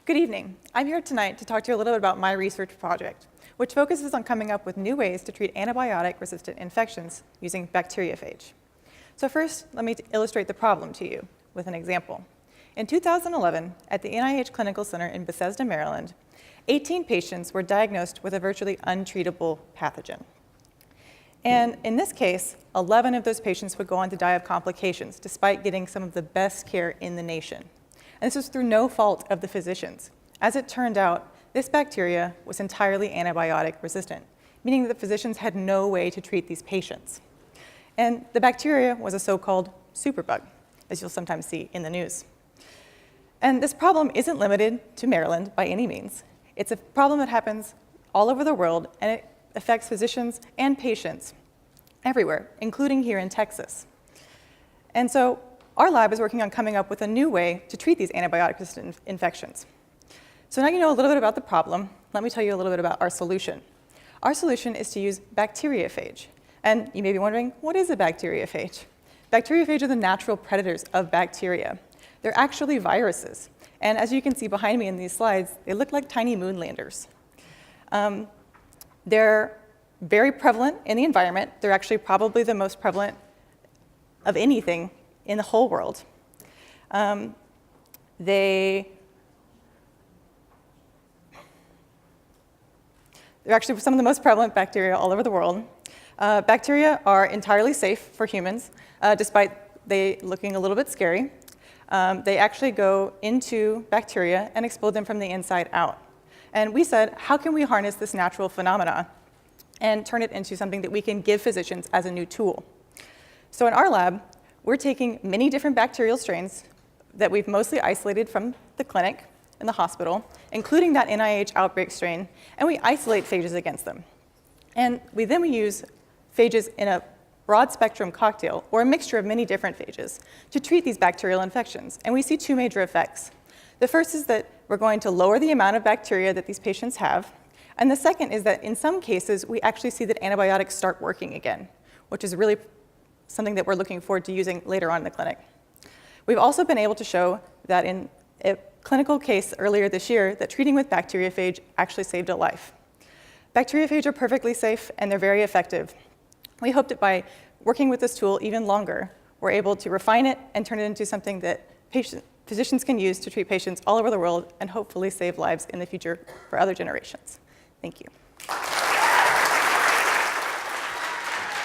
Good evening. I'm here tonight to talk to you a little bit about my research project, which focuses on coming up with new ways to treat antibiotic-resistant infections using bacteriophage. So first, let me illustrate the problem to you with an example. In 2011, at the NIH Clinical Center in Bethesda, Maryland, 18 patients were diagnosed with a virtually untreatable pathogen. And in this case, 11 of those patients would go on to die of complications, despite getting some of the best care in the nation. And this was through no fault of the physicians. As it turned out, this bacteria was entirely antibiotic resistant, meaning that the physicians had no way to treat these patients. And the bacteria was a so-called superbug, as you'll sometimes see in the news. And this problem isn't limited to Maryland by any means. It's a problem that happens all over the world, and it affects physicians and patients everywhere, including here in Texas. And so our lab is working on coming up with a new way to treat these antibiotic-resistant infections. So now you know a little bit about the problem. Let me tell you a little bit about our solution. Our solution is to use bacteriophage. And you may be wondering, what is a bacteriophage? Bacteriophage are the natural predators of bacteria. They're actually viruses. And as you can see behind me in these slides, they look like tiny moonlanders. They're very prevalent in the environment. They're actually probably the most prevalent of anything in the whole world. They're actually some of the most prevalent bacteria all over the world. Bacteria are entirely safe for humans, despite they looking a little bit scary. They actually go into bacteria and explode them from the inside out. And we said, how can we harness this natural phenomena and turn it into something that we can give physicians as a new tool? So in our lab, we're taking many different bacterial strains that we've mostly isolated from the clinic and the hospital, including that NIH outbreak strain, and we isolate phages against them. And we use phages in a broad spectrum cocktail, or a mixture of many different phages, to treat these bacterial infections. And we see two major effects. The first is that we're going to lower the amount of bacteria that these patients have. And the second is that in some cases, we actually see that antibiotics start working again, which is really something that we're looking forward to using later on in the clinic. We've also been able to show that in a clinical case earlier this year that treating with bacteriophage actually saved a life. Bacteriophage are perfectly safe and they're very effective. We hope that by working with this tool even longer, we're able to refine it and turn it into something that physicians can use to treat patients all over the world and hopefully save lives in the future for other generations. Thank you.